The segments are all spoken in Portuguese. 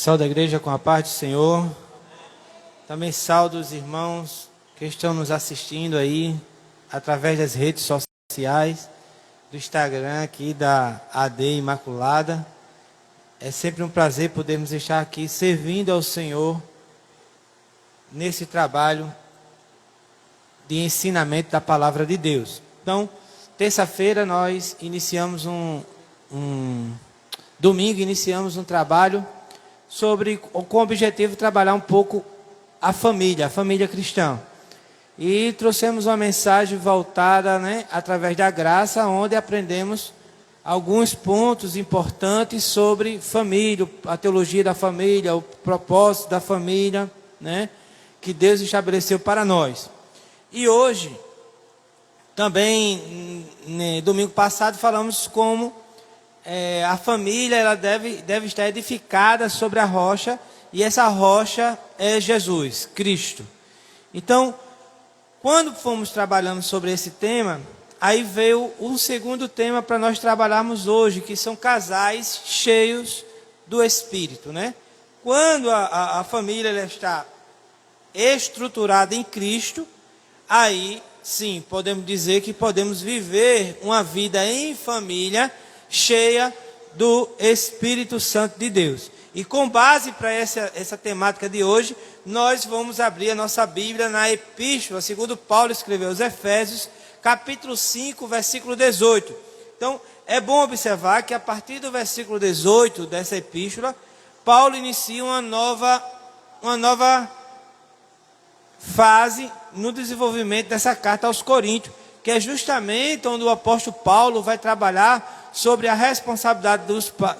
Saúdo a igreja com a paz do Senhor. Também saúdo os irmãos que estão nos assistindo aí através das redes sociais, do Instagram aqui da AD Imaculada. É sempre um prazer podermos estar aqui servindo ao Senhor nesse trabalho de ensinamento da Palavra de Deus. Então, terça-feira nós iniciamos domingo iniciamos um trabalho com o objetivo de trabalhar um pouco a família cristã. E trouxemos uma mensagem voltada, através da graça, onde aprendemos alguns pontos importantes sobre família, a teologia da família, o propósito da família, que Deus estabeleceu para nós. E hoje, também, domingo passado, falamos como a família ela deve estar edificada sobre a rocha, e essa rocha é Jesus, Cristo. Então, quando fomos trabalhando sobre esse tema, aí veio um segundo tema para nós trabalharmos hoje, que são casais cheios do Espírito, Quando a família ela está estruturada em Cristo, aí sim, podemos dizer que podemos viver uma vida em família cheia do Espírito Santo de Deus. E com base para essa temática de hoje, nós vamos abrir a nossa Bíblia na Epístola, segundo Paulo escreveu aos Efésios, capítulo 5, versículo 18. Então, é bom observar que a partir do versículo 18 dessa epístola, Paulo inicia uma nova fase no desenvolvimento dessa carta aos Coríntios, que é justamente onde o apóstolo Paulo vai trabalhar sobre a responsabilidade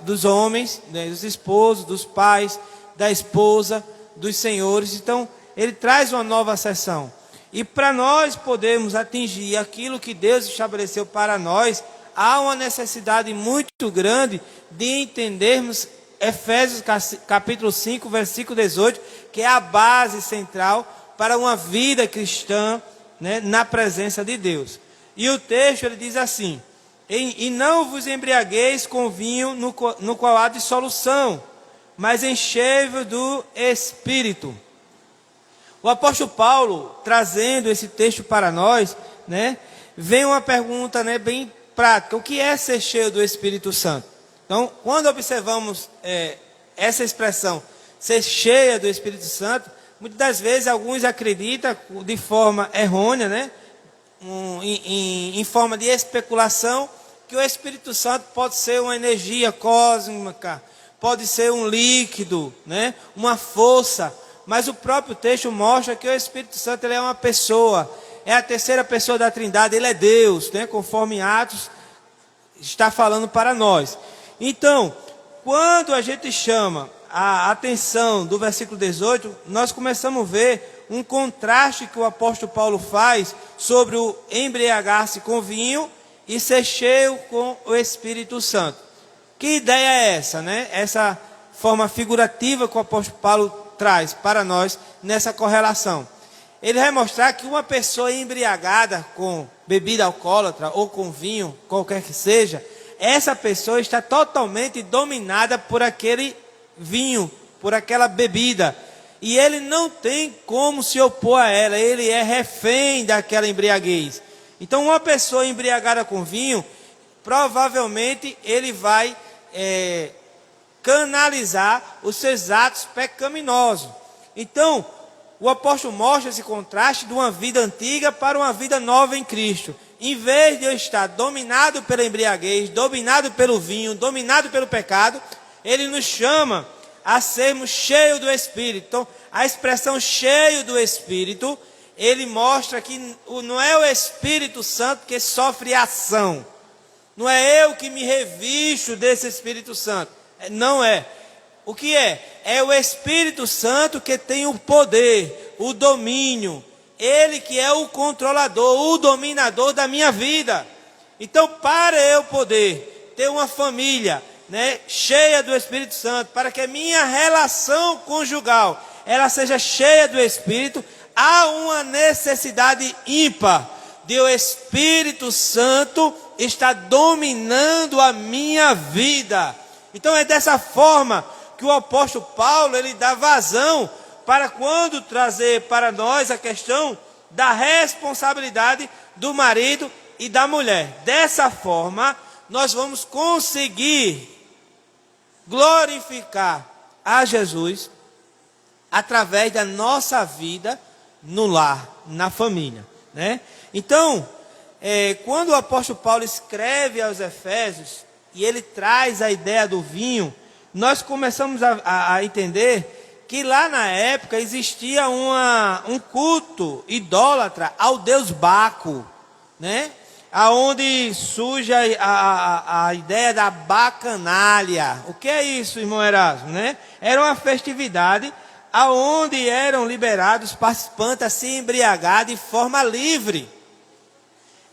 dos homens, dos esposos, dos pais, da esposa, dos senhores. Então, ele traz uma nova seção. E para nós podermos atingir aquilo que Deus estabeleceu para nós, há uma necessidade muito grande de entendermos Efésios capítulo 5, versículo 18, que é a base central para uma vida cristã, na presença de Deus. E o texto ele diz assim: E não vos embriagueis com vinho no qual há dissolução, mas enchei-vos do Espírito. O apóstolo Paulo, trazendo esse texto para nós, vem uma pergunta bem prática: o que é ser cheio do Espírito Santo? Então, quando observamos essa expressão, ser cheia do Espírito Santo, muitas das vezes alguns acreditam de forma errônea, em forma de especulação, que o Espírito Santo pode ser uma energia cósmica, pode ser um líquido, uma força. Mas o próprio texto mostra que o Espírito Santo ele é uma pessoa, é a terceira pessoa da Trindade, ele é Deus, conforme Atos está falando para nós. Então, quando a gente chama a atenção do versículo 18, nós começamos a ver um contraste que o apóstolo Paulo faz sobre o embriagar-se com vinho e ser cheio com o Espírito Santo. Que ideia é essa, Essa forma figurativa que o apóstolo Paulo traz para nós nessa correlação. Ele vai mostrar que uma pessoa embriagada com bebida alcoólatra ou com vinho, qualquer que seja, essa pessoa está totalmente dominada por aquele vinho, por aquela bebida. E ele não tem como se opor a ela, ele é refém daquela embriaguez. Então, uma pessoa embriagada com vinho, provavelmente ele vai canalizar os seus atos pecaminosos. Então, o apóstolo mostra esse contraste de uma vida antiga para uma vida nova em Cristo. Em vez de eu estar dominado pela embriaguez, dominado pelo vinho, dominado pelo pecado, ele nos chama a sermos cheios do Espírito. Então, a expressão cheio do Espírito, ele mostra que não é o Espírito Santo que sofre ação. Não é eu que me revisto desse Espírito Santo. Não é. O que é? É o Espírito Santo que tem o poder, o domínio. Ele que é o controlador, o dominador da minha vida. Então, para eu poder ter uma família, cheia do Espírito Santo, para que a minha relação conjugal ela seja cheia do Espírito, há uma necessidade ímpar de o Espírito Santo estar dominando a minha vida. Então é dessa forma que o apóstolo Paulo ele dá vazão para quando trazer para nós a questão da responsabilidade do marido e da mulher. Dessa forma, nós vamos conseguir glorificar a Jesus através da nossa vida no lar, na família, né? Então, quando o apóstolo Paulo escreve aos Efésios e ele traz a ideia do vinho, nós começamos a entender que lá na época existia um culto idólatra ao deus Baco, né? Aonde surge a ideia da bacanalha. O que é isso, irmão Erasmo, né? Era uma festividade aonde eram liberados participantes a se embriagar de forma livre.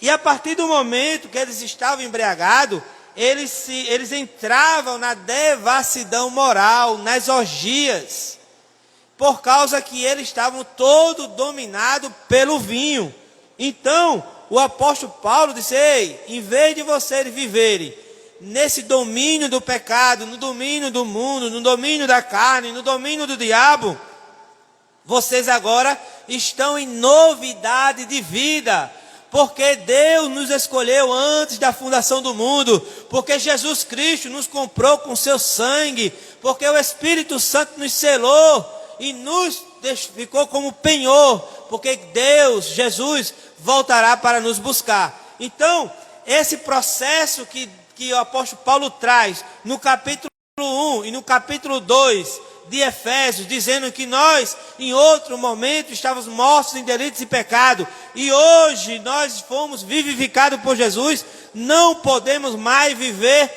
E a partir do momento que eles estavam embriagados, eles entravam na devassidão moral, nas orgias, por causa que eles estavam todo dominados pelo vinho. Então, o apóstolo Paulo disse: ei, em vez de vocês viverem nesse domínio do pecado, no domínio do mundo, no domínio da carne, no domínio do diabo, vocês agora estão em novidade de vida, porque Deus nos escolheu antes da fundação do mundo, porque Jesus Cristo nos comprou com seu sangue, porque o Espírito Santo nos selou e nos ficou como penhor, porque Deus, Jesus, voltará para nos buscar. Então, esse processo que o apóstolo Paulo traz no capítulo 1 e no capítulo 2 de Efésios, dizendo que nós, em outro momento, estávamos mortos em delitos e pecado, e hoje nós fomos vivificados por Jesus, não podemos mais viver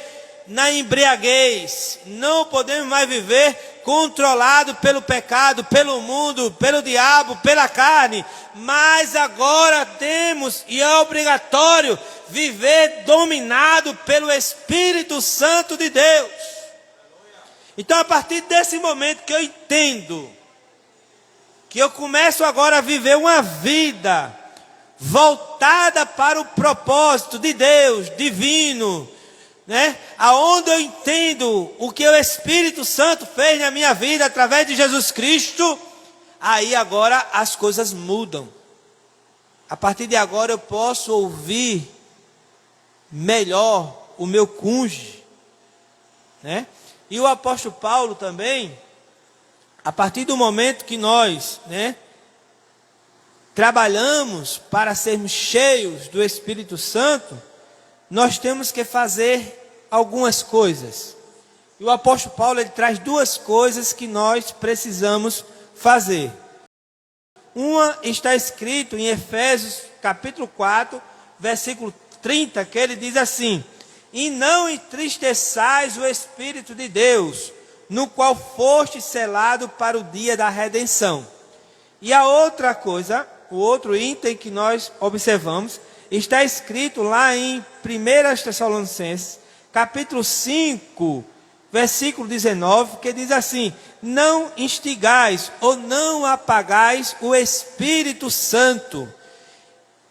na embriaguez, não podemos mais viver controlado pelo pecado, pelo mundo, pelo diabo, pela carne, mas agora temos, e é obrigatório, viver dominado pelo Espírito Santo de Deus. Então, a partir desse momento que eu entendo, que eu começo agora a viver uma vida voltada para o propósito de Deus, divino, né? Aonde eu entendo o que o Espírito Santo fez na minha vida através de Jesus Cristo, aí agora as coisas mudam. A partir de agora eu posso ouvir melhor o meu cônjuge, né? E o apóstolo Paulo também, a partir do momento que nós, né, trabalhamos para sermos cheios do Espírito Santo, nós temos que fazer algumas coisas. E o apóstolo Paulo ele traz duas coisas que nós precisamos fazer. Uma está escrito em Efésios capítulo 4, versículo 30, que ele diz assim: e não entristeçais o Espírito de Deus, no qual foste selado para o dia da redenção. E a outra coisa, o outro item que nós observamos, está escrito lá em 1 Tessalonicenses, capítulo 5, versículo 19, que diz assim: não instigais ou não apagais o Espírito Santo.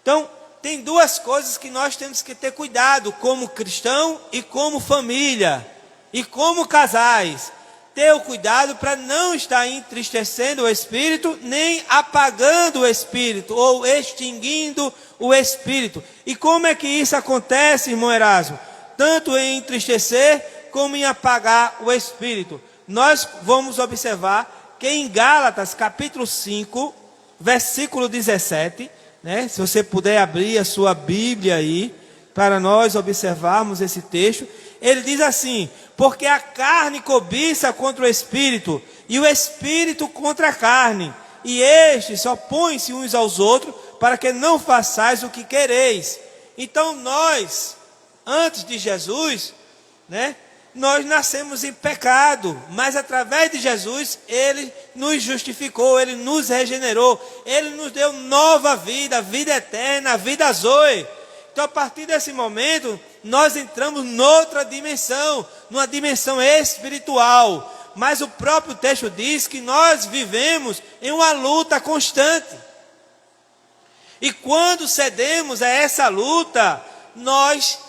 Então, tem duas coisas que nós temos que ter cuidado, como cristão e como família, e como casais. Ter o cuidado para não estar entristecendo o Espírito, nem apagando o Espírito, ou extinguindo o Espírito. E como é que isso acontece, irmão Erasmo? Tanto em entristecer, como em apagar o Espírito. Nós vamos observar que em Gálatas, capítulo 5, versículo 17... né? Se você puder abrir a sua Bíblia aí, para nós observarmos esse texto, ele diz assim: porque a carne cobiça contra o Espírito, e o Espírito contra a carne, e estes se opõem-se uns aos outros, para que não façais o que quereis. Então nós, antes de Jesus, né, nós nascemos em pecado, mas através de Jesus, Ele nos justificou, Ele nos regenerou, Ele nos deu nova vida, vida eterna, vida zoe. Então, a partir desse momento, nós entramos noutra dimensão, numa dimensão espiritual. Mas o próprio texto diz que nós vivemos em uma luta constante. E quando cedemos a essa luta, nós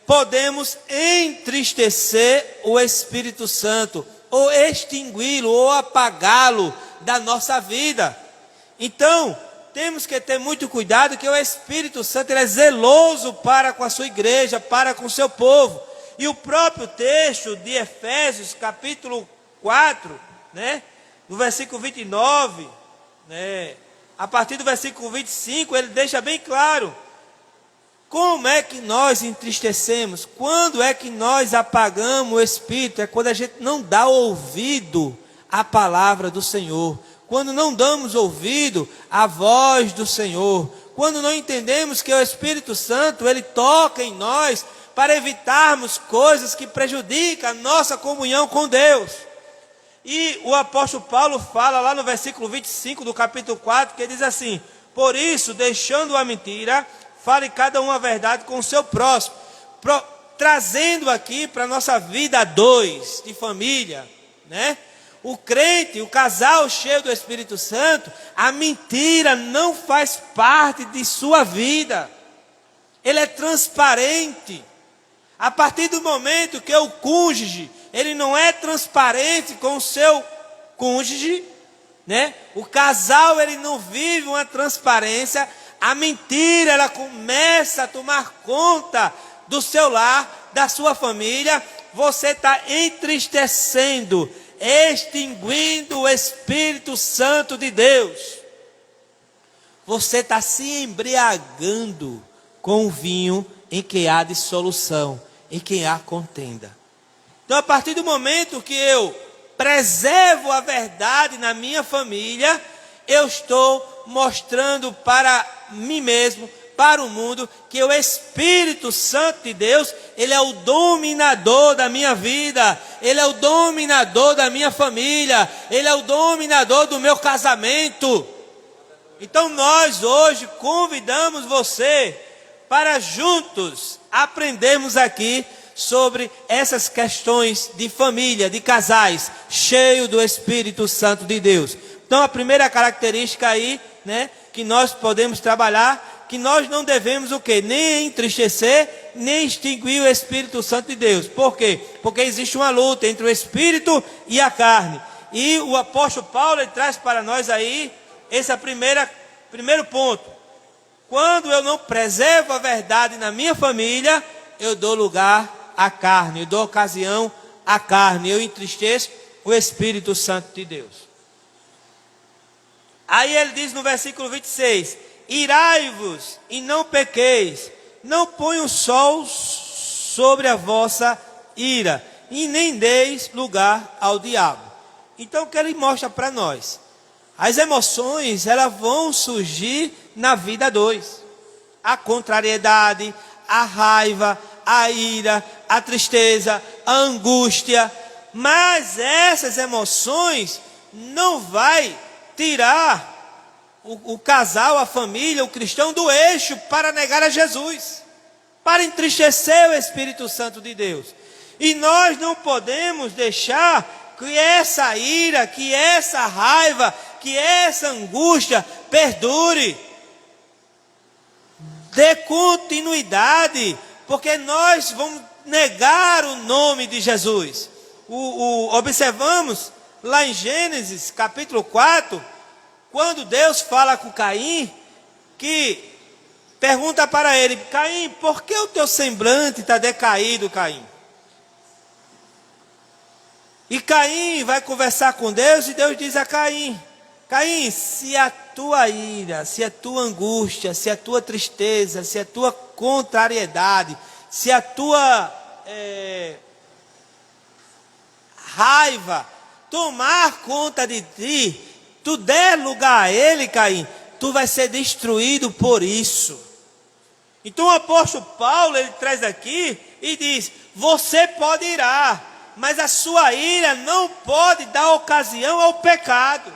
podemos entristecer o Espírito Santo, ou extingui-lo, ou apagá-lo da nossa vida. Então, temos que ter muito cuidado, que o Espírito Santo ele é zeloso para com a sua igreja, para com o seu povo. E o próprio texto de Efésios, capítulo 4, né, no versículo 29, né, a partir do versículo 25, ele deixa bem claro como é que nós entristecemos, quando é que nós apagamos o Espírito. É quando a gente não dá ouvido à palavra do Senhor, quando não damos ouvido à voz do Senhor, quando não entendemos que o Espírito Santo, ele toca em nós para evitarmos coisas que prejudicam a nossa comunhão com Deus. E o apóstolo Paulo fala lá no versículo 25 do capítulo 4, que diz assim: por isso, deixando a mentira, fale cada um a verdade com o seu próximo, trazendo aqui para a nossa vida a dois, de família, né? O crente, o casal cheio do Espírito Santo, a mentira não faz parte de sua vida. Ele é transparente. A partir do momento que o cônjuge, ele não é transparente com o seu cônjuge, né? O casal, ele não vive uma transparência. A mentira, ela começa a tomar conta do seu lar, da sua família. Você está entristecendo, extinguindo o Espírito Santo de Deus. Você está se embriagando com o vinho em que há dissolução, em que há contenda. Então, a partir do momento que eu preservo a verdade na minha família, eu estou mostrando para mim mesmo, para o mundo, que o Espírito Santo de Deus, ele é o dominador da minha vida, ele é o dominador da minha família, ele é o dominador do meu casamento. Então nós hoje convidamos você para juntos aprendermos aqui sobre essas questões de família, de casais, cheio do Espírito Santo de Deus. Então a primeira característica aí, né, que nós podemos trabalhar, que nós não devemos o quê? Nem entristecer, nem extinguir o Espírito Santo de Deus. Por quê? Porque existe uma luta entre o Espírito e a carne. E o apóstolo Paulo, ele traz para nós aí esse primeiro ponto. Quando eu não preservo a verdade na minha família, eu dou lugar à carne, eu dou ocasião à carne, eu entristeço o Espírito Santo de Deus. Aí ele diz no versículo 26, irai-vos e não pequeis, não ponha o sol sobre a vossa ira, e nem deis lugar ao diabo. Então o que ele mostra para nós? As emoções, elas vão surgir na vida a dois. A contrariedade, a raiva, a ira, a tristeza, a angústia. Mas essas emoções não vai tirar o casal, a família, o cristão do eixo para negar a Jesus, para entristecer o Espírito Santo de Deus. E nós não podemos deixar que essa ira, que essa raiva, que essa angústia perdure, dê continuidade, porque nós vamos negar o nome de Jesus. Observamos lá em Gênesis capítulo 4, quando Deus fala com Caim, que pergunta para ele: Caim, por que o teu semblante está decaído, Caim? E Caim vai conversar com Deus, e Deus diz a Caim: Caim, se a tua ira, se a tua angústia, se a tua tristeza, se a tua contrariedade, se a tua raiva tomar conta de ti, tu der lugar a ele, Caim, tu vai ser destruído por isso. Então o apóstolo Paulo, ele traz aqui e diz: você pode irar, mas a sua ira não pode dar ocasião ao pecado.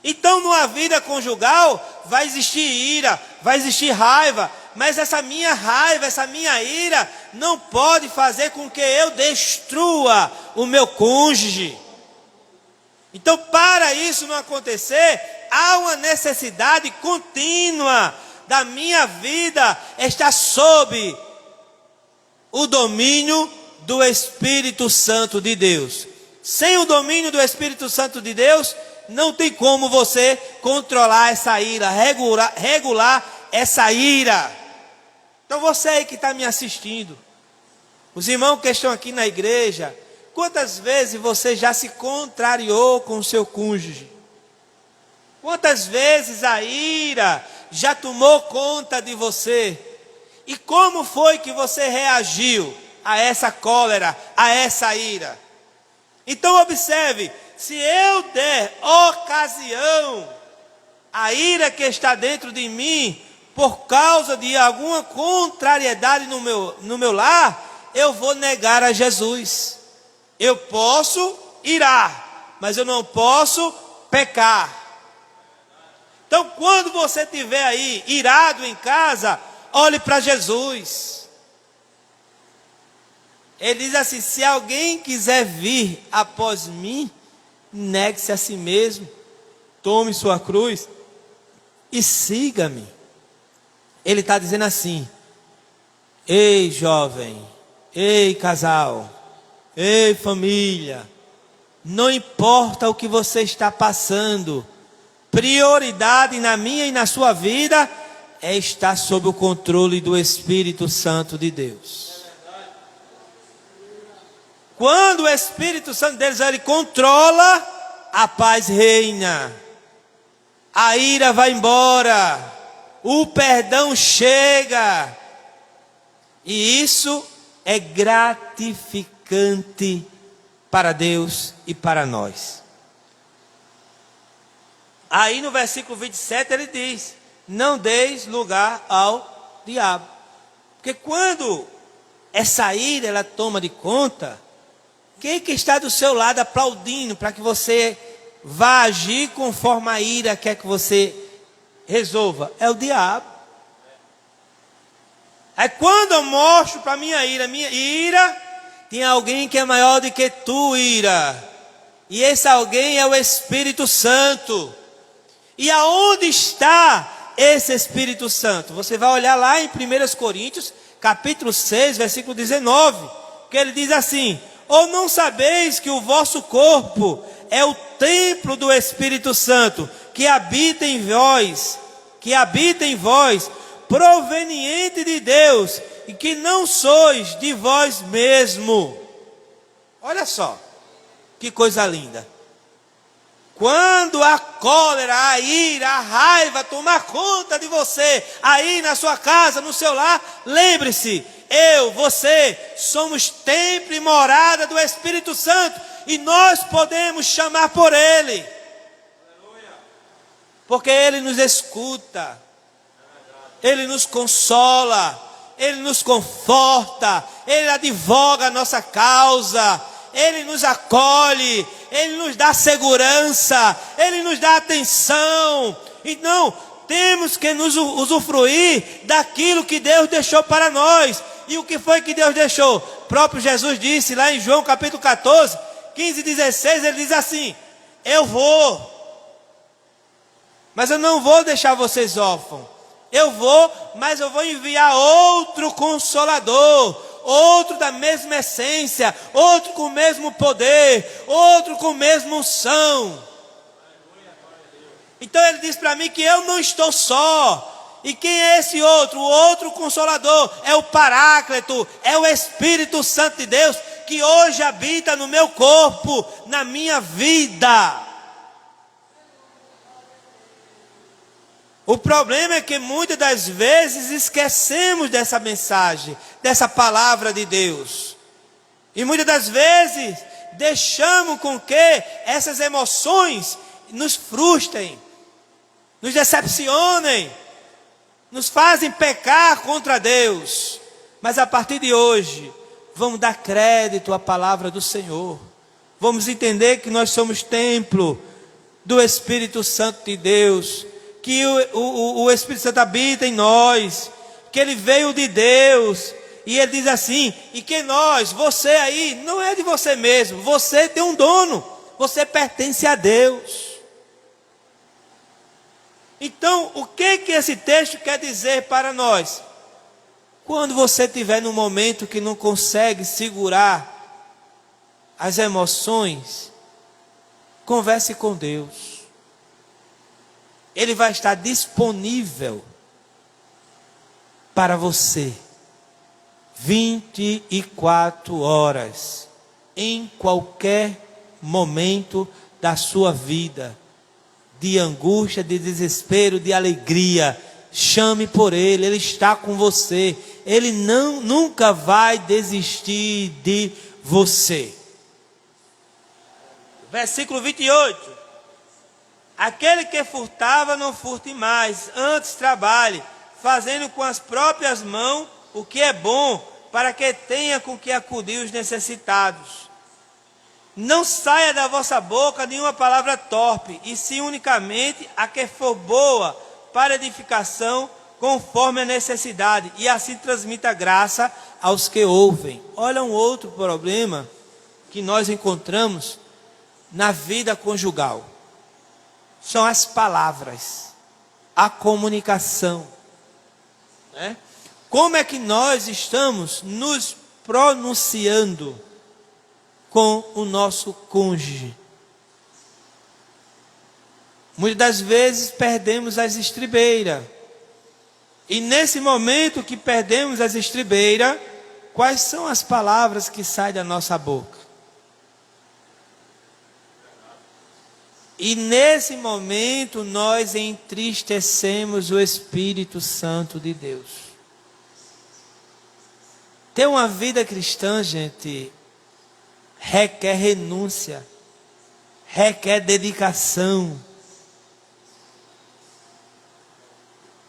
Então numa vida conjugal vai existir ira, vai existir raiva, mas essa minha raiva, essa minha ira não pode fazer com que eu destrua o meu cônjuge. Então, para isso não acontecer, há uma necessidade contínua da minha vida estar sob o domínio do Espírito Santo de Deus. Sem o domínio do Espírito Santo de Deus, não tem como você controlar essa ira, regular essa ira. Então você aí que está me assistindo, os irmãos que estão aqui na igreja, quantas vezes você já se contrariou com o seu cônjuge? Quantas vezes a ira já tomou conta de você? E como foi que você reagiu a essa cólera, a essa ira? Então observe, se eu der ocasião à ira que está dentro de mim, por causa de alguma contrariedade no meu lar, eu vou negar a Jesus. Eu posso irar, mas eu não posso pecar. Então quando você estiver aí irado em casa, olhe para Jesus. Ele diz assim: se alguém quiser vir após mim, negue-se a si mesmo, tome sua cruz e siga-me. Ele está dizendo assim: ei jovem, ei casal, ei família, não importa o que você está passando, prioridade na minha e na sua vida é estar sob o controle do Espírito Santo de Deus. Quando o Espírito Santo deles ele controla, a paz reina, a ira vai embora, o perdão chega, e isso é gratificante para Deus e para nós. Aí no versículo 27 ele diz: não deis lugar ao diabo. Porque quando essa ira ela toma de conta, quem que está do seu lado aplaudindo para que você vá agir conforme a ira quer que você resolva? É o diabo. Aí quando eu mostro para minha ira, tem alguém que é maior do que tu, ira. E esse alguém é o Espírito Santo. E aonde está esse Espírito Santo? Você vai olhar lá em 1 Coríntios, capítulo 6, versículo 19, que ele diz assim: ou não sabeis que o vosso corpo é o templo do Espírito Santo, que habita em vós, proveniente de Deus, e que não sois de vós mesmo. Olha só, que coisa linda. Quando a cólera, a ira, a raiva tomar conta de você, aí na sua casa, no seu lar, lembre-se, eu, você, somos templo e morada do Espírito Santo, e nós podemos chamar por Ele, porque Ele nos escuta, Ele nos consola, Ele nos conforta, Ele advoga a nossa causa, Ele nos acolhe, Ele nos dá segurança, Ele nos dá atenção. Então temos que nos usufruir daquilo que Deus deixou para nós. E o que foi que Deus deixou? O próprio Jesus disse lá em João capítulo 14, 15 e 16, ele diz assim: eu vou, mas eu não vou deixar vocês órfãos. Eu vou, mas eu vou enviar outro Consolador, outro da mesma essência, outro com o mesmo poder, outro com a mesma unção. Então ele diz para mim que eu não estou só. E quem é esse outro? O outro Consolador é o Paráclito, é o Espírito Santo de Deus, que hoje habita no meu corpo, na minha vida. O problema é que muitas das vezes esquecemos dessa mensagem, dessa palavra de Deus. E muitas das vezes deixamos com que essas emoções nos frustrem, nos decepcionem, nos fazem pecar contra Deus. Mas a partir de hoje, vamos dar crédito à palavra do Senhor. Vamos entender que nós somos templo do Espírito Santo de Deus, que o Espírito Santo habita em nós, que Ele veio de Deus. E Ele diz assim, e que nós, você aí, não é de você mesmo, você tem um dono, você pertence a Deus. Então, o que esse texto quer dizer para nós? Quando você estiver num momento que não consegue segurar as emoções, converse com Deus. Ele vai estar disponível para você 24 horas, em qualquer momento da sua vida, de angústia, de desespero, de alegria. Chame por Ele, Ele está com você. Ele nunca vai desistir de você. Versículo 28. Aquele que furtava, não furte mais, antes trabalhe, fazendo com as próprias mãos o que é bom, para que tenha com que acudir os necessitados. Não saia da vossa boca nenhuma palavra torpe, e sim unicamente a que for boa para edificação, conforme a necessidade, e assim transmita graça aos que ouvem. Olha um outro problema que nós encontramos na vida conjugal. São as palavras, a comunicação, né? Como é que nós estamos nos pronunciando com o nosso cônjuge? Muitas das vezes perdemos as estribeiras. E nesse momento que perdemos as estribeiras, quais são as palavras que saem da nossa boca? E nesse momento nós entristecemos o Espírito Santo de Deus. Ter uma vida cristã, gente, requer renúncia, requer dedicação,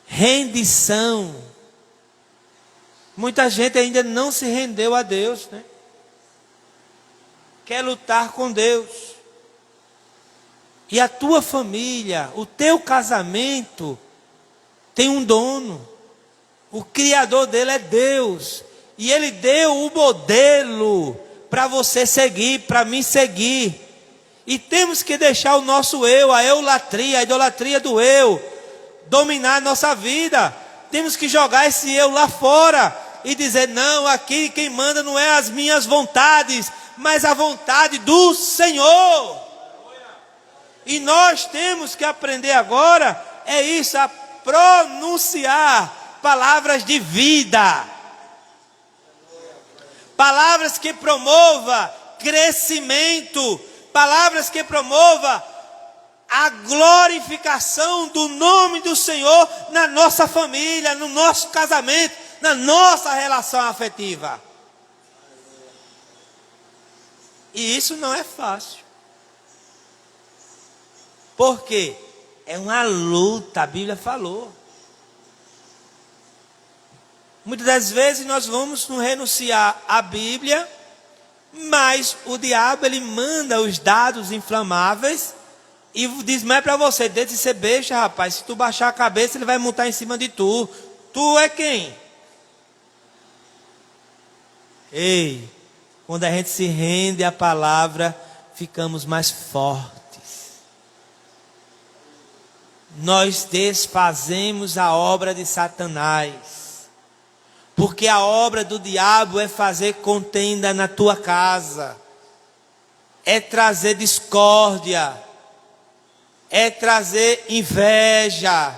rendição. Muita gente ainda não se rendeu a Deus, né? Quer lutar com Deus. E a tua família, o teu casamento, tem um dono. O Criador dele é Deus. E Ele deu o modelo para você seguir, para mim seguir. E temos que deixar o nosso eu, a eulatria, a idolatria do eu, dominar a nossa vida. Temos que jogar esse eu lá fora e dizer, não, aqui quem manda não é as minhas vontades, mas a vontade do Senhor. E nós temos que aprender agora, é isso, a pronunciar palavras de vida. Palavras que promovam crescimento, palavras que promovam a glorificação do nome do Senhor na nossa família, no nosso casamento, na nossa relação afetiva. E isso não é fácil. Por quê? É uma luta, a Bíblia falou. Muitas das vezes nós vamos nos renunciar à Bíblia, mas o diabo ele manda os dados inflamáveis e diz mais para você, deixa de ser besta, rapaz, se tu baixar a cabeça ele vai montar em cima de tu. Tu é quem? Ei, quando a gente se rende à palavra, ficamos mais fortes. Nós desfazemos a obra de Satanás. Porque a obra do diabo é fazer contenda na tua casa. É trazer discórdia. É trazer inveja.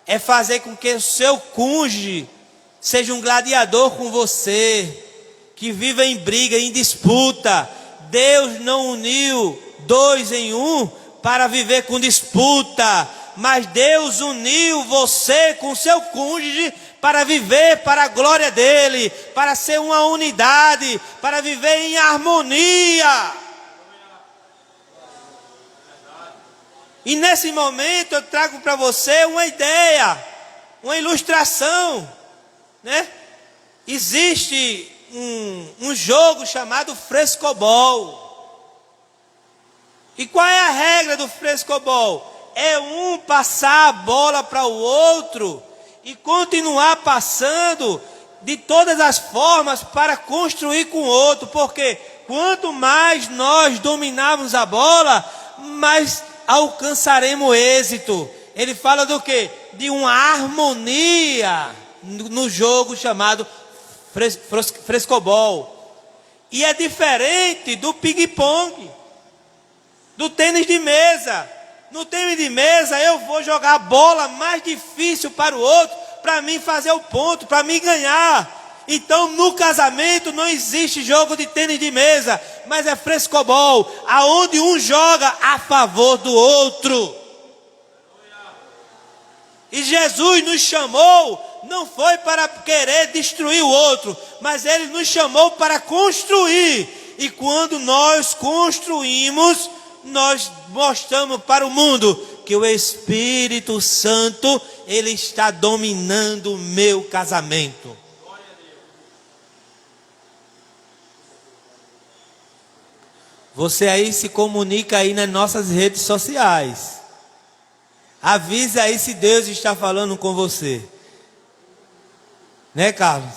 É fazer com que o seu cônjuge seja um gladiador com você. Que viva em briga, em disputa. Deus não uniu dois em um para viver com disputa. Mas Deus uniu você com seu cônjuge para viver para a glória dele, para ser uma unidade, para viver em harmonia. E nesse momento eu trago para você uma ideia, uma ilustração, né? Existe um jogo chamado frescobol. E qual é a regra do frescobol? É um passar a bola para o outro e continuar passando de todas as formas para construir com o outro. Porque quanto mais nós dominarmos a bola, mais alcançaremos êxito. Ele fala do quê? De uma harmonia no jogo chamado frescobol. E é diferente do ping-pong, do tênis de mesa. No tênis de mesa eu vou jogar a bola mais difícil para o outro, para mim fazer o ponto, para mim ganhar. Então no casamento não existe jogo de tênis de mesa, mas é frescobol, aonde um joga a favor do outro. E Jesus nos chamou, não foi para querer destruir o outro, mas Ele nos chamou para construir. E quando nós construímos, nós mostramos para o mundo que o Espírito Santo, Ele está dominando o meu casamento. Você aí se comunica aí nas nossas redes sociais. Avise aí se Deus está falando com você. Né, Carlos?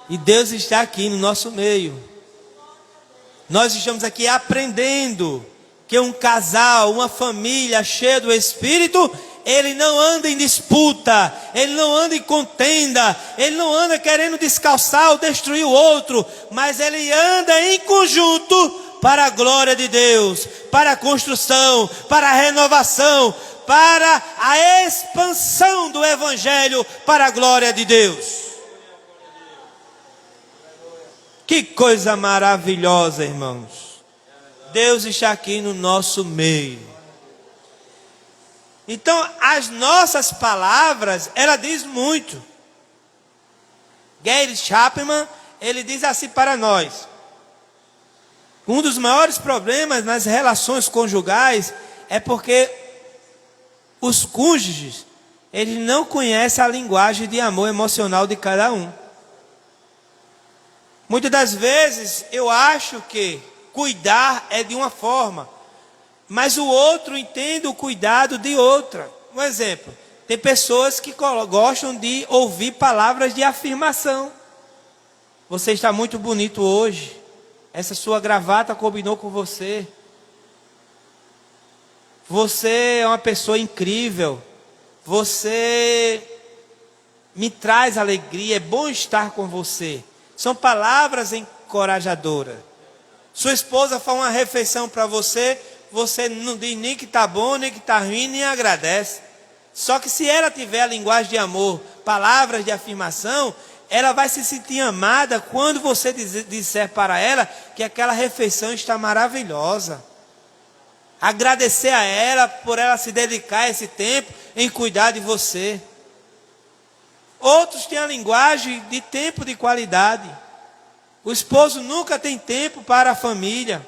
E Deus está aqui no nosso meio. Nós estamos aqui aprendendo que um casal, uma família cheia do Espírito, ele não anda em disputa, ele não anda em contenda, ele não anda querendo descalçar ou destruir o outro, mas ele anda em conjunto para a glória de Deus, para a construção, para a renovação, para a expansão do Evangelho, para a glória de Deus. Que coisa maravilhosa, irmãos. Deus está aqui no nosso meio. Então, as nossas palavras, ela diz muito. Gary Chapman, ele diz assim para nós: um dos maiores problemas nas relações conjugais é porque os cônjuges, eles não conhecem a linguagem de amor emocional de cada um. Muitas das vezes eu acho que cuidar é de uma forma, mas o outro entende o cuidado de outra. Um exemplo, tem pessoas que gostam de ouvir palavras de afirmação. Você está muito bonito hoje. Essa sua gravata combinou com você. Você é uma pessoa incrível. Você me traz alegria. É bom estar com você. São palavras encorajadoras. Sua esposa faz uma refeição para você. Você não diz nem que está bom, nem que está ruim, nem agradece. Só que se ela tiver a linguagem de amor, palavras de afirmação, ela vai se sentir amada quando você disser para ela que aquela refeição está maravilhosa. Agradecer a ela por ela se dedicar esse tempo em cuidar de você. Outros têm a linguagem de tempo de qualidade. O esposo nunca tem tempo para a família.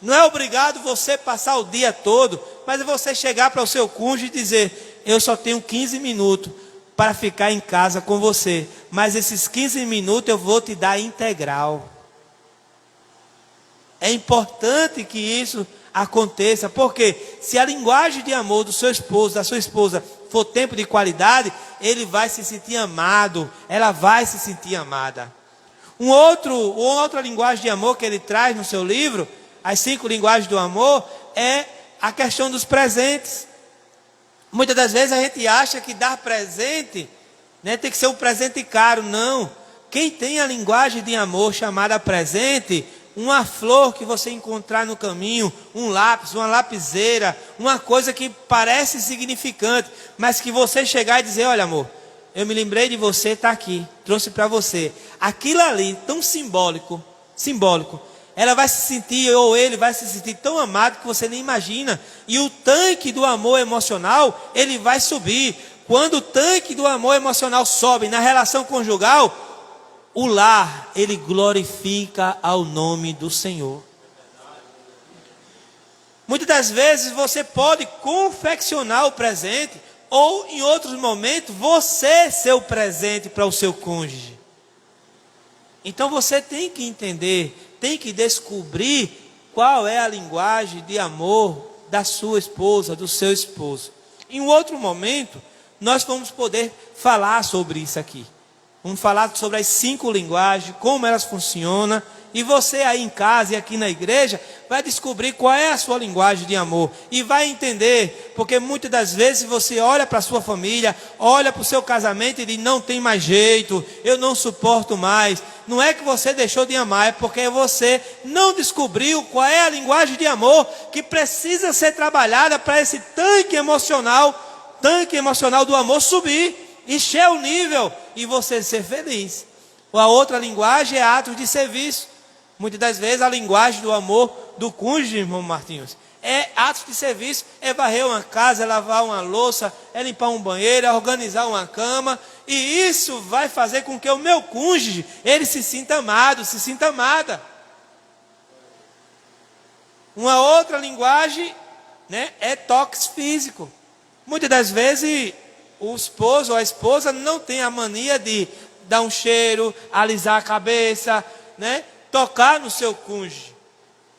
Não é obrigado você passar o dia todo, mas é você chegar para o seu cônjuge e dizer: eu só tenho 15 minutos para ficar em casa com você, mas esses 15 minutos eu vou te dar integral. É importante que isso aconteça, porque se a linguagem de amor do seu esposo, da sua esposa, for tempo de qualidade, ele vai se sentir amado, ela vai se sentir amada. Outra linguagem de amor que ele traz no seu livro, As 5 Linguagens do Amor, é a questão dos presentes. Muitas das vezes a gente acha que dar presente, né, tem que ser um presente caro. Não. Quem tem a linguagem de amor chamada presente, uma flor que você encontrar no caminho, um lápis, uma lapiseira, uma coisa que parece insignificante, mas que você chegar e dizer: olha, amor, eu me lembrei de você, está aqui, trouxe para você. Aquilo ali, tão simbólico, ela vai se sentir, ou ele vai se sentir tão amado que você nem imagina. E o tanque do amor emocional, ele vai subir. Quando o tanque do amor emocional sobe na relação conjugal, o lar, ele glorifica ao nome do Senhor. Muitas das vezes você pode confeccionar o presente, ou em outros momentos você ser o presente para o seu cônjuge. Então você tem que entender, tem que descobrir qual é a linguagem de amor da sua esposa, do seu esposo. Em um outro momento, nós vamos poder falar sobre isso aqui. Vamos falar sobre as 5 linguagens, como elas funcionam E você aí em casa e aqui na igreja vai descobrir qual é a sua linguagem de amor. E vai entender, porque muitas das vezes você olha para a sua família, olha para o seu casamento e diz, não tem mais jeito, eu não suporto mais. Não é que você deixou de amar, é porque você não descobriu qual é a linguagem de amor que precisa ser trabalhada para esse tanque emocional do amor subir, encher o nível e você ser feliz. A outra linguagem é atos de serviço. Muitas das vezes a linguagem do amor do cônjuge, irmão Martins, é atos de serviço, é varrer uma casa, é lavar uma louça, é limpar um banheiro, é organizar uma cama. E isso vai fazer com que o meu cônjuge, ele se sinta amado, se sinta amada. Uma outra linguagem, né, é toque físico. Muitas das vezes o esposo ou a esposa não tem a mania de dar um cheiro, alisar a cabeça, né? Tocar no seu cônjuge.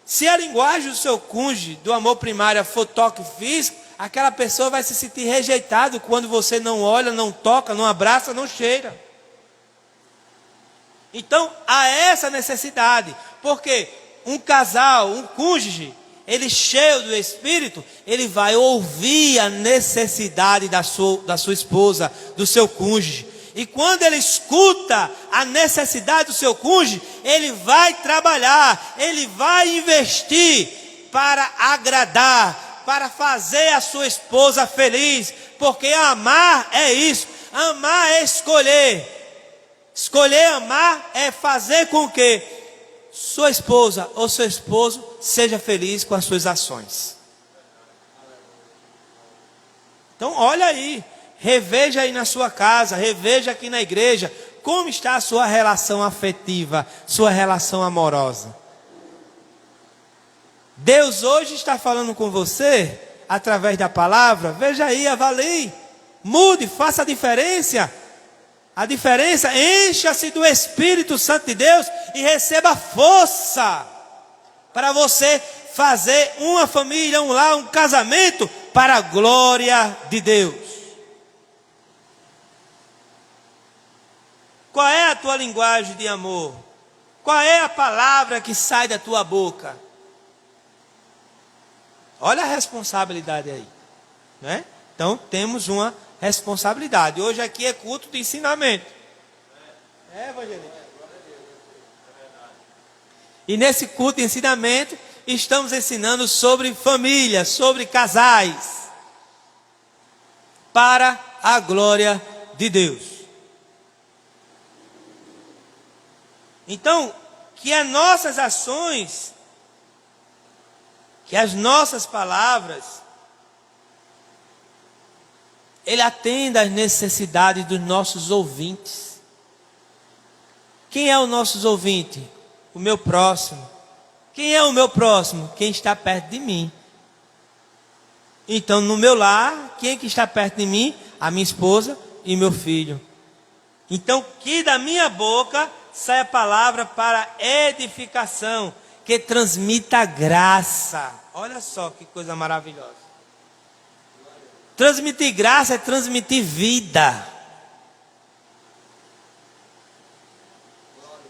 Se a linguagem do seu cônjuge, do amor primário, for toque físico, aquela pessoa vai se sentir rejeitada quando você não olha, não toca, não abraça, não cheira. Então, há essa necessidade, porque um casal, um cônjuge, ele cheio do Espírito, ele vai ouvir a necessidade da sua esposa, do seu cônjuge. E quando ele escuta a necessidade do seu cônjuge, ele vai trabalhar, ele vai investir para agradar, para fazer a sua esposa feliz. Porque amar é isso, amar é escolher. Escolher amar é fazer com que sua esposa ou seu esposo seja feliz com as suas ações. Então olha aí. Reveja aí na sua casa, reveja aqui na igreja, como está a sua relação afetiva, sua relação amorosa. Deus hoje está falando com você, através da palavra, veja aí, avalie, mude, faça a diferença. A diferença, encha-se do Espírito Santo de Deus e receba força para você fazer uma família, um lar, um casamento para a glória de Deus. Qual é a tua linguagem de amor? Qual é a palavra que sai da tua boca? Olha a responsabilidade aí, né? Então temos uma responsabilidade. Hoje aqui é culto de ensinamento. Evangelista. E nesse culto de ensinamento estamos ensinando sobre família, sobre casais, para a glória de Deus. Então, que as nossas ações, que as nossas palavras, ele atenda às necessidades dos nossos ouvintes. Quem é o nosso ouvinte? O meu próximo. Quem é o meu próximo? Quem está perto de mim. Então, no meu lar, quem é que está perto de mim? A minha esposa e meu filho. Então, que da minha boca sai a palavra para edificação, que transmita graça. Olha só que coisa maravilhosa. Transmitir graça é transmitir vida.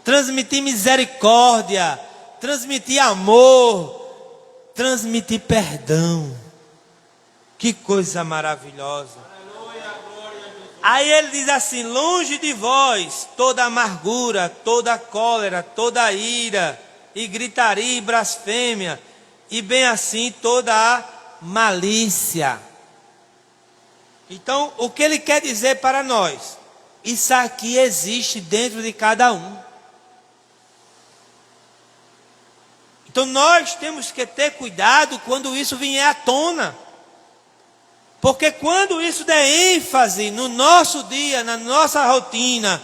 Transmitir misericórdia, transmitir amor, transmitir perdão. Que coisa maravilhosa. Aí ele diz assim, longe de vós toda amargura, toda cólera, toda ira, e gritaria e blasfêmia, e bem assim toda a malícia. Então, o que ele quer dizer para nós? Isso aqui existe dentro de cada um. Então, nós temos que ter cuidado quando isso vier à tona. Porque quando isso der ênfase no nosso dia, na nossa rotina,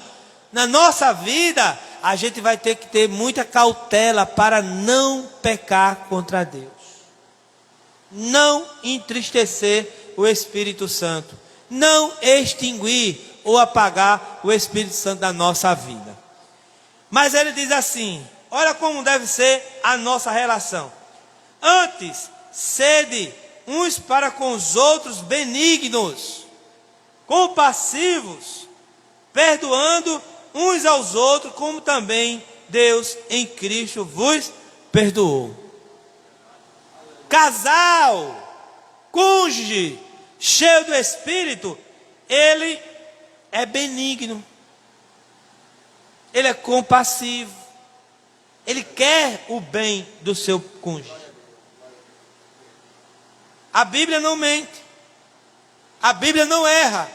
na nossa vida, a gente vai ter que ter muita cautela para não pecar contra Deus. Não entristecer o Espírito Santo. Não extinguir ou apagar o Espírito Santo da nossa vida. Mas ele diz assim, olha como deve ser a nossa relação. Antes, sede uns para com os outros benignos, compassivos, perdoando uns aos outros, como também Deus em Cristo vos perdoou. Casal, cônjuge, cheio do Espírito, ele é benigno, ele é compassivo, ele quer o bem do seu cônjuge. A Bíblia não mente, a Bíblia não erra.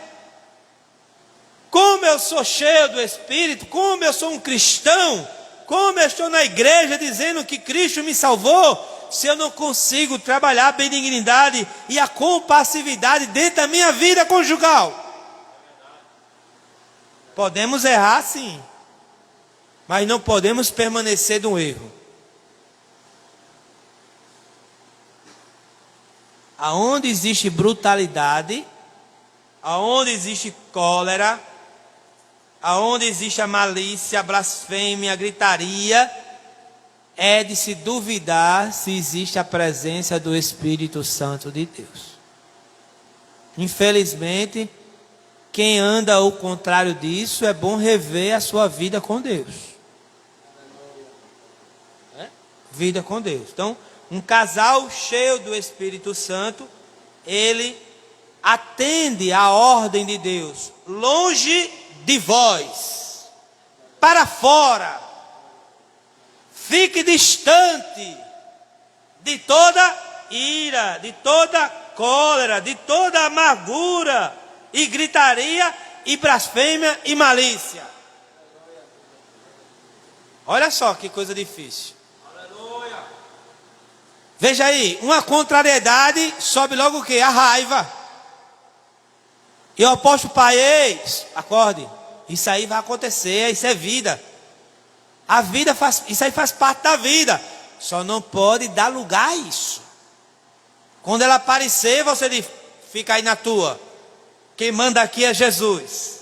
Como eu sou cheio do Espírito, como eu sou um cristão, como eu estou na igreja dizendo que Cristo me salvou, se eu não consigo trabalhar a benignidade e a compassividade dentro da minha vida conjugal? Podemos errar sim, mas não podemos permanecer no erro. Aonde existe brutalidade, aonde existe cólera, aonde existe a malícia, a blasfêmia, a gritaria, é de se duvidar se existe a presença do Espírito Santo de Deus. Infelizmente, quem anda ao contrário disso, é bom rever a sua vida com Deus. Vida com Deus. Então, um casal cheio do Espírito Santo, ele atende à ordem de Deus. Longe de vós, para fora, fique distante de toda ira, de toda cólera, de toda amargura, e gritaria, e blasfêmia, e malícia. Olha só que coisa difícil. Veja aí, uma contrariedade sobe logo o quê? A raiva. E o apóstolo pai, acorde, isso aí vai acontecer, isso é vida. A vida faz, isso aí faz parte da vida. Só não pode dar lugar a isso. Quando ela aparecer, você diz, fica aí na tua. Quem manda aqui é Jesus.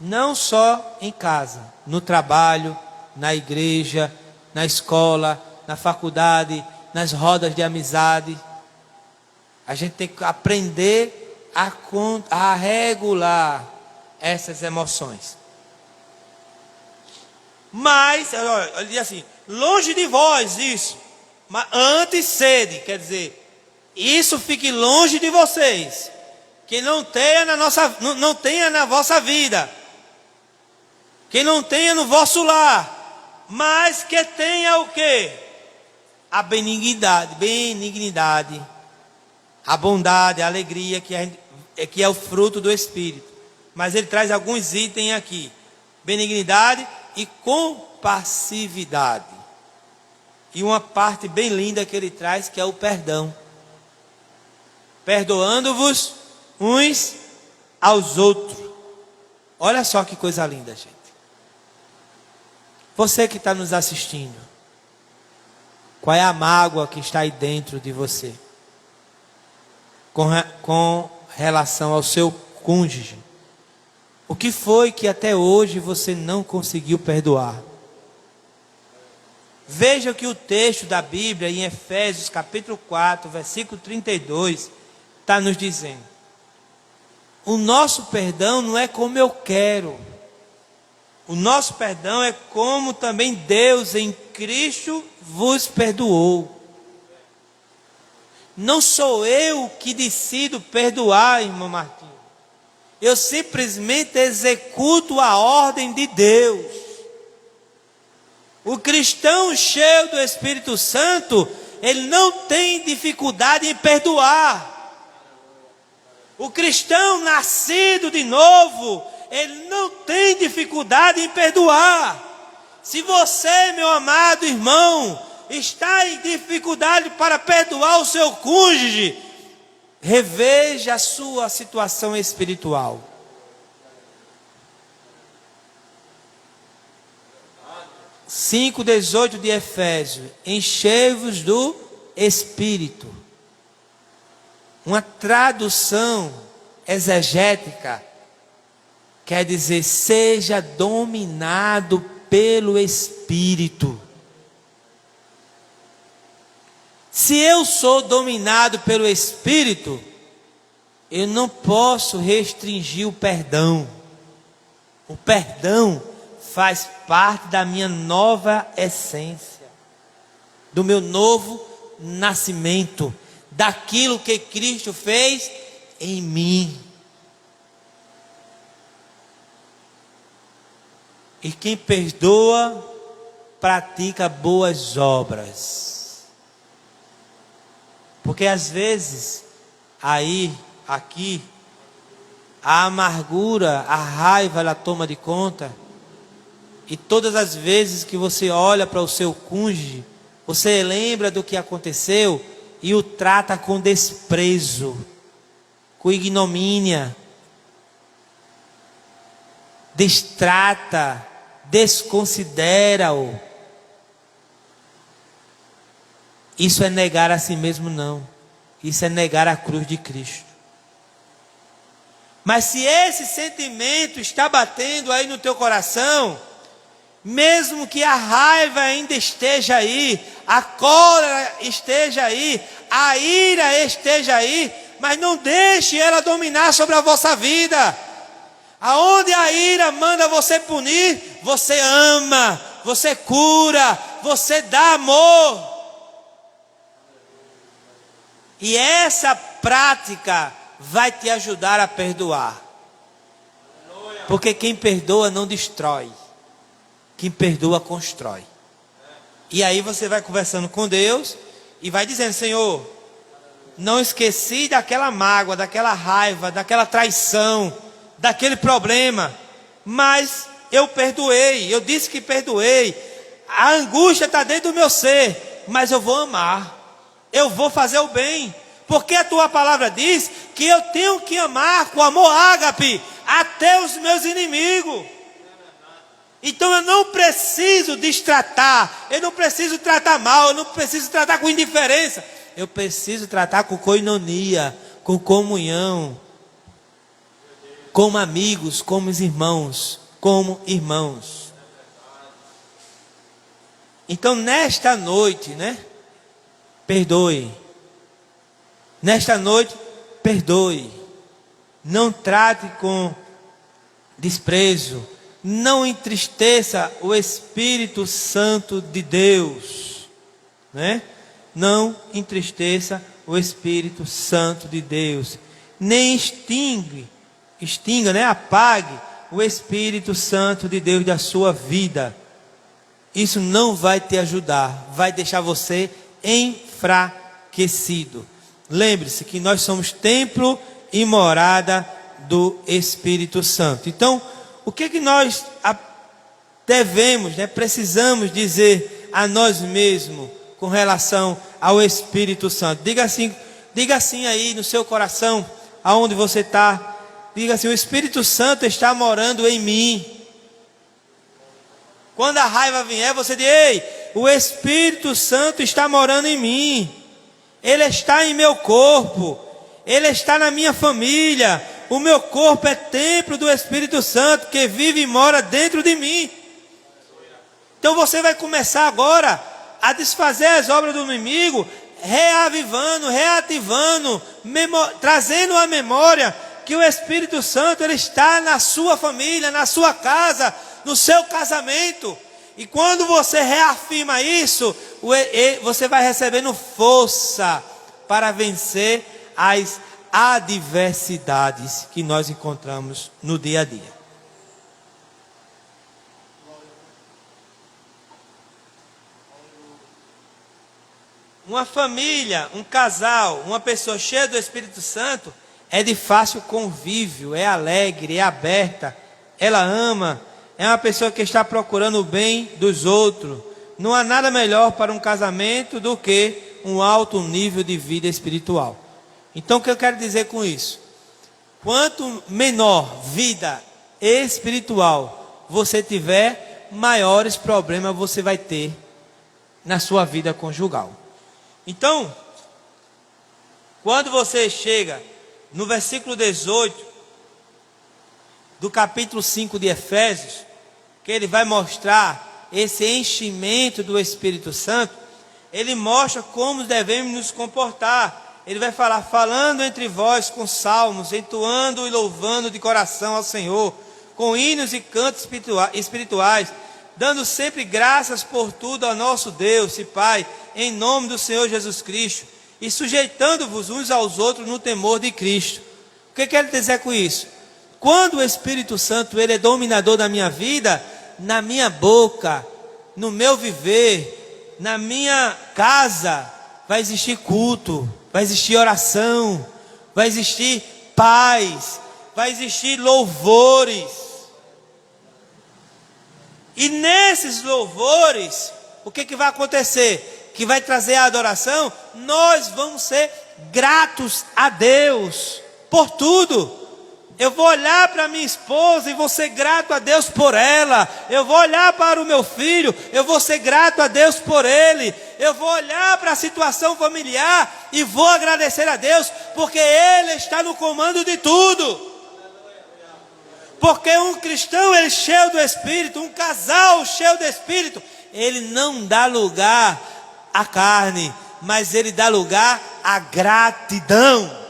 Não só em casa, no trabalho, na igreja, na escola, na faculdade, nas rodas de amizade. A gente tem que aprender a regular essas emoções. Mas, ele diz assim, longe de vós isso, mas antes sede, quer dizer, isso fique longe de vocês, que não tenha não tenha na vossa vida, que não tenha no vosso lar, mas que tenha o quê? A benignidade, a bondade, a alegria, que é o fruto do Espírito. Mas ele traz alguns itens aqui: benignidade e compassividade. E uma parte bem linda que ele traz, que é o perdão. Perdoando-vos uns aos outros. Olha só que coisa linda, gente. Você que está nos assistindo, qual é a mágoa que está aí dentro de você? Com relação ao seu cônjuge. O que foi que até hoje você não conseguiu perdoar? Veja que o texto da Bíblia, em Efésios capítulo 4, versículo 32, está nos dizendo: o nosso perdão não é como eu quero. O nosso perdão é como também Deus em Cristo vos perdoou. Não sou eu que decido perdoar, irmão Martinho. Eu simplesmente executo a ordem de Deus. O cristão cheio do Espírito Santo, ele não tem dificuldade em perdoar. O cristão nascido de novo, ele não tem dificuldade em perdoar. Se você, meu amado irmão, está em dificuldade para perdoar o seu cônjuge, reveja a sua situação espiritual. (5:18) 5:18 de Efésios: enchei-vos do Espírito. Uma tradução exegética quer dizer, seja dominado pelo Espírito. Se eu sou dominado pelo Espírito, eu não posso restringir o perdão. O perdão faz parte da minha nova essência, do meu novo nascimento, daquilo que Cristo fez em mim. E quem perdoa, pratica boas obras. Porque às vezes, aqui, a amargura, a raiva, ela toma de conta. E todas as vezes que você olha para o seu cônjuge, você lembra do que aconteceu e o trata com desprezo, com ignomínia, destrata, desconsidera-o. Isso é negar a si mesmo, não. Isso é negar a cruz de Cristo. Mas se esse sentimento está batendo aí no teu coração, mesmo que a raiva ainda esteja aí, a cólera esteja aí, a ira esteja aí, mas não deixe ela dominar sobre a vossa vida. Aonde a ira manda você punir, você ama, você cura, você dá amor. E essa prática vai te ajudar a perdoar. Porque quem perdoa não destrói. Quem perdoa constrói. E aí você vai conversando com Deus e vai dizendo: Senhor, não esqueci daquela mágoa, daquela raiva, daquela traição, daquele problema, mas eu perdoei, eu disse que perdoei. A angústia está dentro do meu ser, mas eu vou amar, eu vou fazer o bem, porque a tua palavra diz que eu tenho que amar com amor ágape até os meus inimigos. Então eu não preciso destratar, eu não preciso tratar mal, eu não preciso tratar com indiferença, eu preciso tratar com koinonia, com comunhão, como amigos, como irmãos, como irmãos. Então nesta noite, perdoe. Nesta noite, perdoe. Não trate com desprezo. Não entristeça o Espírito Santo de Deus, Não entristeça o Espírito Santo de Deus. Nem apague o Espírito Santo de Deus da sua vida. Isso não vai te ajudar, vai deixar você enfraquecido. Lembre-se que nós somos templo e morada do Espírito Santo. Então, o que nós devemos, precisamos dizer a nós mesmos com relação ao Espírito Santo? Diga assim aí no seu coração, aonde você está. Diga assim: o Espírito Santo está morando em mim. Quando a raiva vier, você diz: ei, o Espírito Santo está morando em mim. Ele está em meu corpo. Ele está na minha família. O meu corpo é templo do Espírito Santo que vive e mora dentro de mim. Então você vai começar agora a desfazer as obras do inimigo, reavivando, reativando, trazendo à memória que o Espírito Santo ele está na sua família, na sua casa, no seu casamento. E quando você reafirma isso, você vai recebendo força para vencer as adversidades que nós encontramos no dia a dia. Uma família, um casal, uma pessoa cheia do Espírito Santo é de fácil convívio, é alegre, é aberta, ela ama, é uma pessoa que está procurando o bem dos outros. Não há nada melhor para um casamento do que um alto nível de vida espiritual. Então o que eu quero dizer com isso? Quanto menor vida espiritual você tiver, maiores problemas você vai ter na sua vida conjugal. Então, quando você chega no versículo 18 do capítulo 5 de Efésios, que ele vai mostrar esse enchimento do Espírito Santo, ele mostra como devemos nos comportar. ele vai falar: falando entre vós com salmos, entoando e louvando de coração ao Senhor, com hinos e cantos espirituais, dando sempre graças por tudo ao nosso Deus e Pai, em nome do Senhor Jesus Cristo, e sujeitando-vos uns aos outros no temor de Cristo. O que quer dizer com isso? Quando o Espírito Santo ele é dominador da minha vida, na minha boca, no meu viver, na minha casa, vai existir culto, vai existir oração, vai existir paz, vai existir louvores. E nesses louvores, o que vai acontecer? Que vai trazer a adoração, nós vamos ser gratos a Deus por tudo. Eu vou olhar para minha esposa e vou ser grato a Deus por ela. Eu vou olhar para o meu filho, eu vou ser grato a Deus por ele. Eu vou olhar para a situação familiar e vou agradecer a Deus, porque Ele está no comando de tudo. Porque um cristão, ele cheio do Espírito, um casal cheio do Espírito, ele não dá lugar à carne, mas ele dá lugar à gratidão.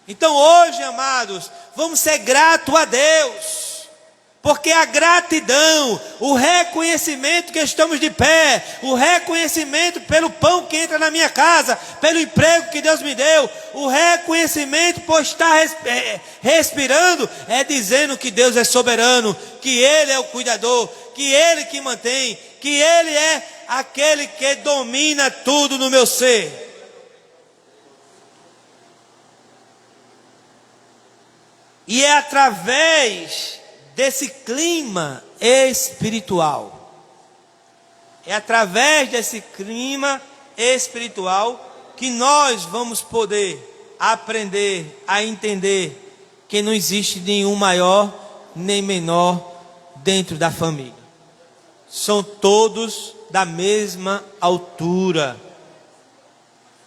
Então hoje, amados, vamos ser gratos a Deus, porque a gratidão, o reconhecimento que estamos de pé, o reconhecimento pelo pão que entra na minha casa, pelo emprego que Deus me deu, o reconhecimento por estar respirando, é dizendo que Deus é soberano, que Ele é o cuidador, que Ele que mantém, que Ele é aquele que domina tudo no meu ser. E é através desse clima espiritual, é através desse clima espiritual que nós vamos poder aprender a entender que não existe nenhum maior nem menor dentro da família. São todos da mesma altura.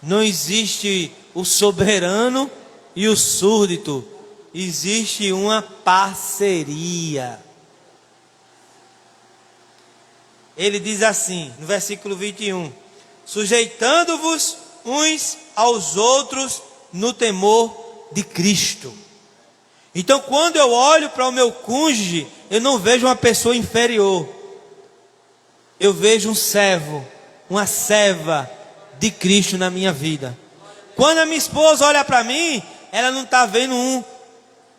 Não existe o soberano e o súdito. Existe uma parceria. Ele diz assim, no versículo 21, sujeitando-vos uns aos outros no temor de Cristo. Então, quando eu olho para o meu cônjuge, eu não vejo uma pessoa inferior. Eu vejo um servo, uma serva de Cristo na minha vida. Quando a minha esposa olha para mim, ela não está vendo um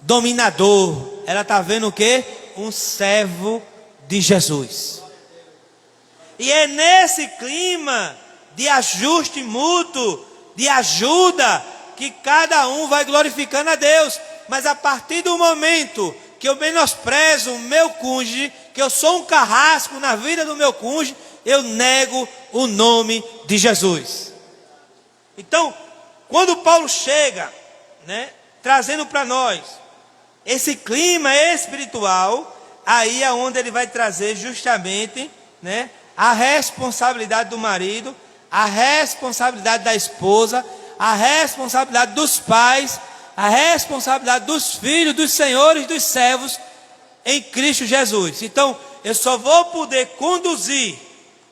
dominador, ela está vendo o quê? Um servo de Jesus. E é nesse clima de ajuste mútuo, de ajuda, que cada um vai glorificando a Deus. Mas a partir do momento que eu menosprezo o meu cônjuge, que eu sou um carrasco na vida do meu cônjuge, eu nego o nome de Jesus. Então, quando Paulo chega, trazendo para nós esse clima espiritual, aí é onde ele vai trazer justamente, a responsabilidade do marido, a responsabilidade da esposa, a responsabilidade dos pais, a responsabilidade dos filhos, dos senhores, dos servos em Cristo Jesus. Então, eu só vou poder conduzir,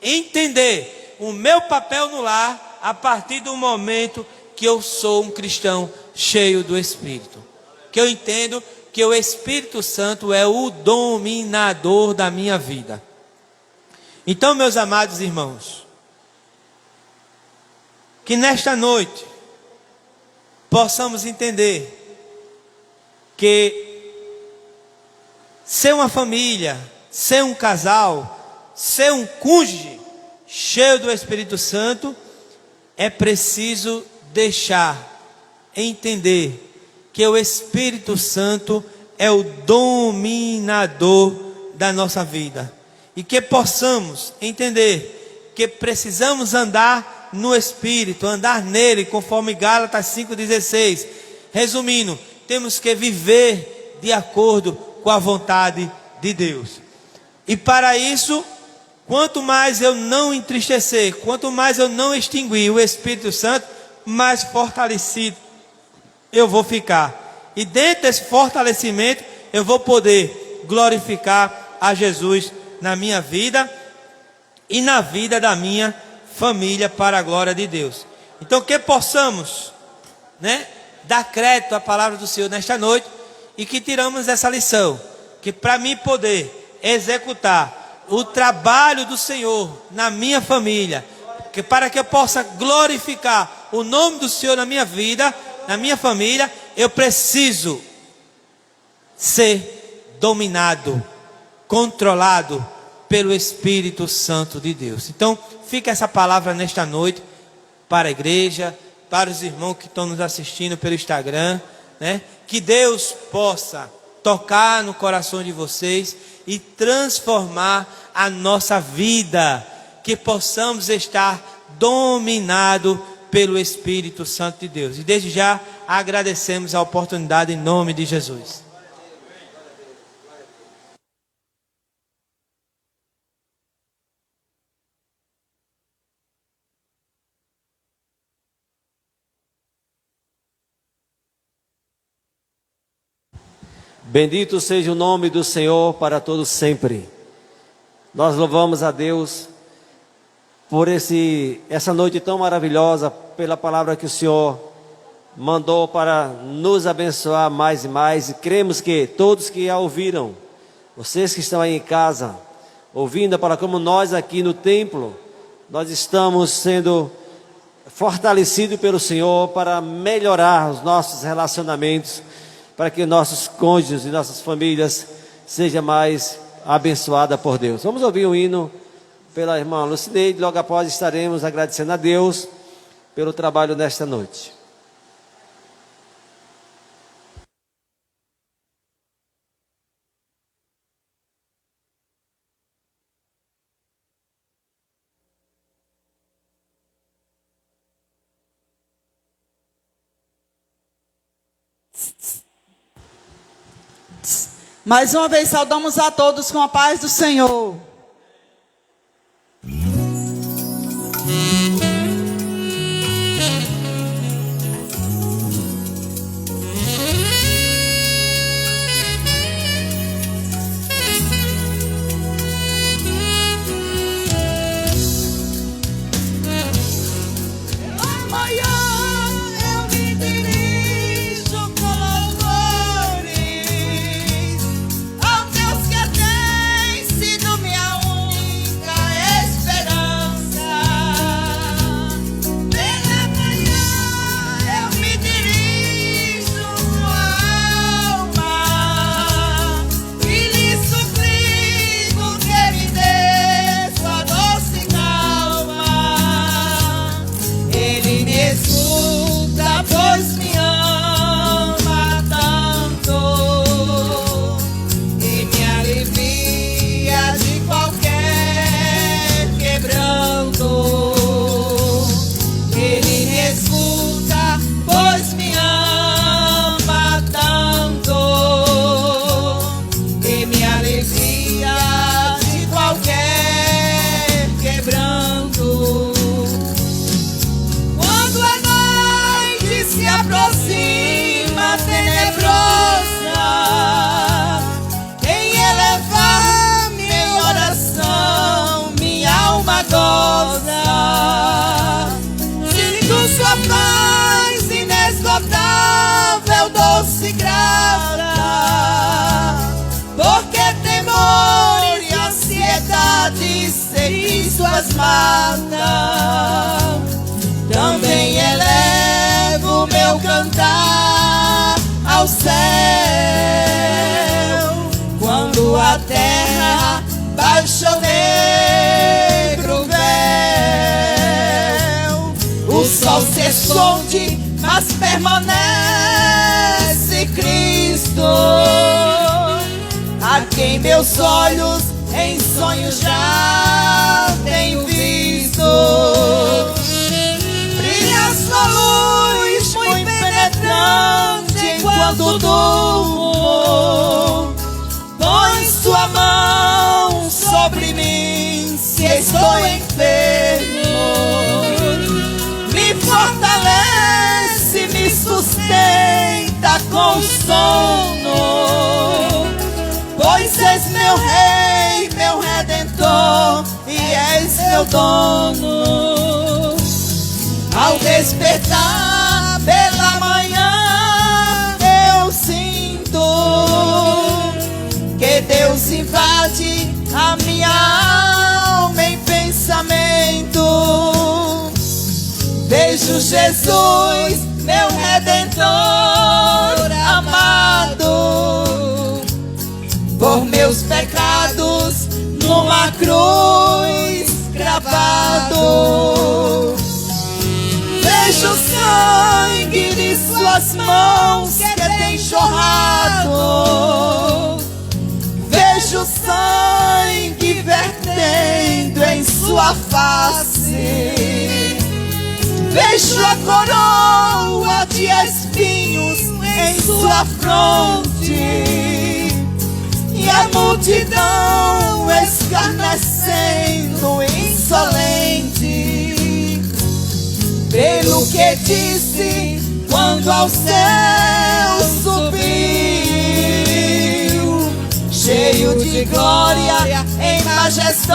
entender o meu papel no lar a partir do momento que eu sou um cristão cheio do Espírito. Que eu entendo que o Espírito Santo é o dominador da minha vida. Então, meus amados irmãos, que nesta noite possamos entender que ser uma família, ser um casal, ser um cônjuge cheio do Espírito Santo, é preciso deixar entender que o Espírito Santo é o dominador da nossa vida. E que possamos entender que precisamos andar no Espírito, andar nele, conforme Gálatas 5,16. Resumindo, temos que viver de acordo com a vontade de Deus. E para isso, quanto mais eu não entristecer, quanto mais eu não extinguir o Espírito Santo, mais fortalecido eu vou ficar. E dentro desse fortalecimento, eu vou poder glorificar a Jesus na minha vida e na vida da minha família, para a glória de Deus. Então que possamos, né, dar crédito à palavra do Senhor nesta noite e que tiramos essa lição, que para mim poder executar o trabalho do Senhor na minha família, que para que eu possa glorificar o nome do Senhor na minha vida, na minha família, eu preciso ser dominado, controlado pelo Espírito Santo de Deus. Então, fica essa palavra nesta noite para a igreja, para os irmãos que estão nos assistindo pelo Instagram, né? Que Deus possa tocar no coração de vocês e transformar a nossa vida, que possamos estar dominados pelo Espírito Santo de Deus. E desde já agradecemos a oportunidade em nome de Jesus. Bendito seja o nome do Senhor para todos sempre. Nós louvamos a Deus por essa noite tão maravilhosa, pela palavra que o Senhor mandou para nos abençoar mais e mais. E cremos que todos que a ouviram, vocês que estão aí em casa, ouvindo, para como nós aqui no templo, nós estamos sendo fortalecidos pelo Senhor para melhorar os nossos relacionamentos, para que nossos cônjuges e nossas famílias sejam mais abençoadas por Deus. Vamos ouvir um hino pela irmã Lucineide, logo após estaremos agradecendo a Deus pelo trabalho nesta noite. Mais uma vez saudamos a todos com a paz do Senhor. Suas matas, também elevo meu cantar ao céu. Quando a terra baixou negro véu, o sol se esconde, mas permanece Cristo, a quem meus olhos em sonhos já tenho visto. Brilha sua luz muito penetrante enquanto durmo. Põe sua mão sobre mim se estou enfermo. Me fortalece, me sustenta com sono, pois és meu rei, meu redentor, e és meu dono. Ao despertar a minha alma em pensamento. Vejo Jesus, meu Redentor amado, por meus pecados numa cruz cravado. Vejo o sangue de suas mãos que tem jorrado. Vejo o sangue vertendo em sua face. Vejo a coroa de espinhos em sua fronte, e a multidão escarnecendo insolente, pelo que disse quando ao céu subiu, cheio de glória em majestosa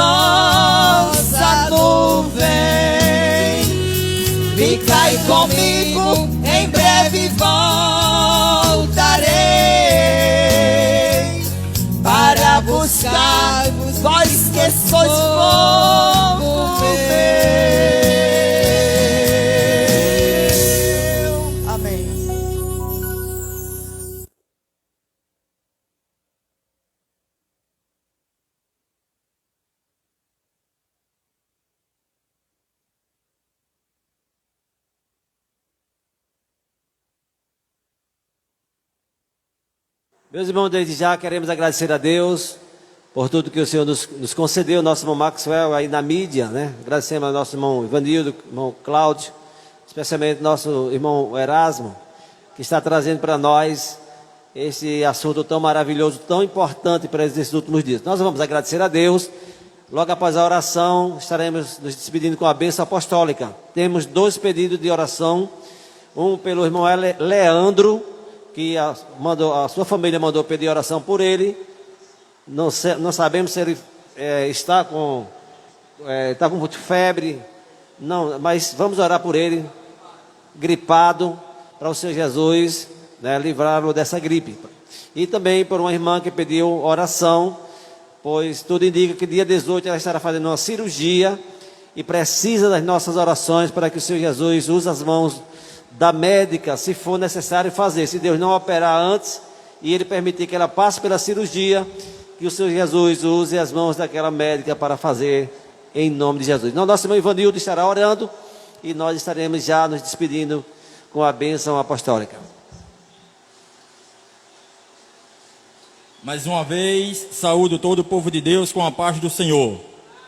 nuvem. Ficai comigo, em breve voltarei para buscar-vos, vós que sois povo meu. Amém. Meus irmãos, desde já queremos agradecer a Deus por tudo que o Senhor nos concedeu, nosso irmão Maxwell aí na mídia, né? Agradecemos ao nosso irmão Ivanildo, irmão Cláudio, especialmente nosso irmão Erasmo, que está trazendo para nós esse assunto tão maravilhoso, tão importante para esses últimos dias. Nós vamos agradecer a Deus. Logo após a oração, estaremos nos despedindo com a bênção apostólica. Temos 2 pedidos de oração, um pelo irmão Leandro, que a sua família mandou pedir oração por ele. Não sabemos se ele está com febre, não, mas vamos orar por ele, gripado, para o Senhor Jesus, né, livrá-lo dessa gripe. E também por uma irmã que pediu oração, pois tudo indica que dia 18 ela estará fazendo uma cirurgia e precisa das nossas orações para que o Senhor Jesus use as mãos da médica, se for necessário fazer. Se Deus não operar antes e Ele permitir que ela passe pela cirurgia, que o Senhor Jesus use as mãos daquela médica para fazer, em nome de Jesus. Então, nosso irmão Ivanildo estará orando e nós estaremos já nos despedindo com a bênção apostólica. Mais uma vez, saúdo todo o povo de Deus com a paz do Senhor.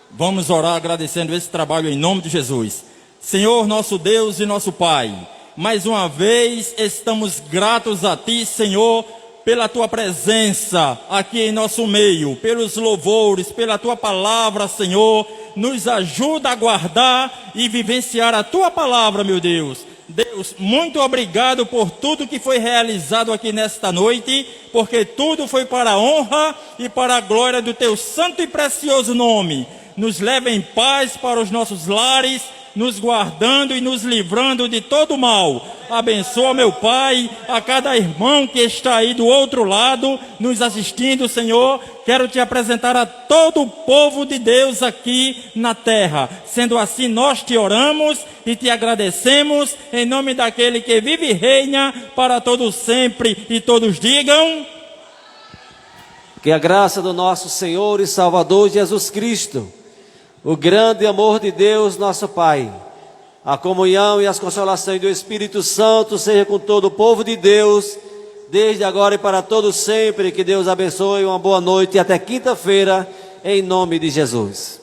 Vamos orar agradecendo esse trabalho em nome de Jesus. Senhor, nosso Deus e nosso Pai, mais uma vez estamos gratos a Ti, Senhor, pela Tua presença aqui em nosso meio, pelos louvores, pela Tua palavra, Senhor. Nos ajuda a guardar e vivenciar a Tua palavra, meu Deus. Deus, muito obrigado por tudo que foi realizado aqui nesta noite, porque tudo foi para a honra e para a glória do Teu santo e precioso nome. Nos leva em paz para os nossos lares, nos guardando e nos livrando de todo mal. Abençoa, meu Pai, a cada irmão que está aí do outro lado, nos assistindo, Senhor. Quero Te apresentar a todo o povo de Deus aqui na terra. Sendo assim, nós Te oramos e Te agradecemos, em nome daquele que vive e reina para todos sempre, e todos digam: que a graça do nosso Senhor e Salvador Jesus Cristo, o grande amor de Deus, nosso Pai, a comunhão e as consolações do Espírito Santo seja com todo o povo de Deus, desde agora e para todos sempre. Que Deus abençoe, uma boa noite e até quinta-feira, em nome de Jesus.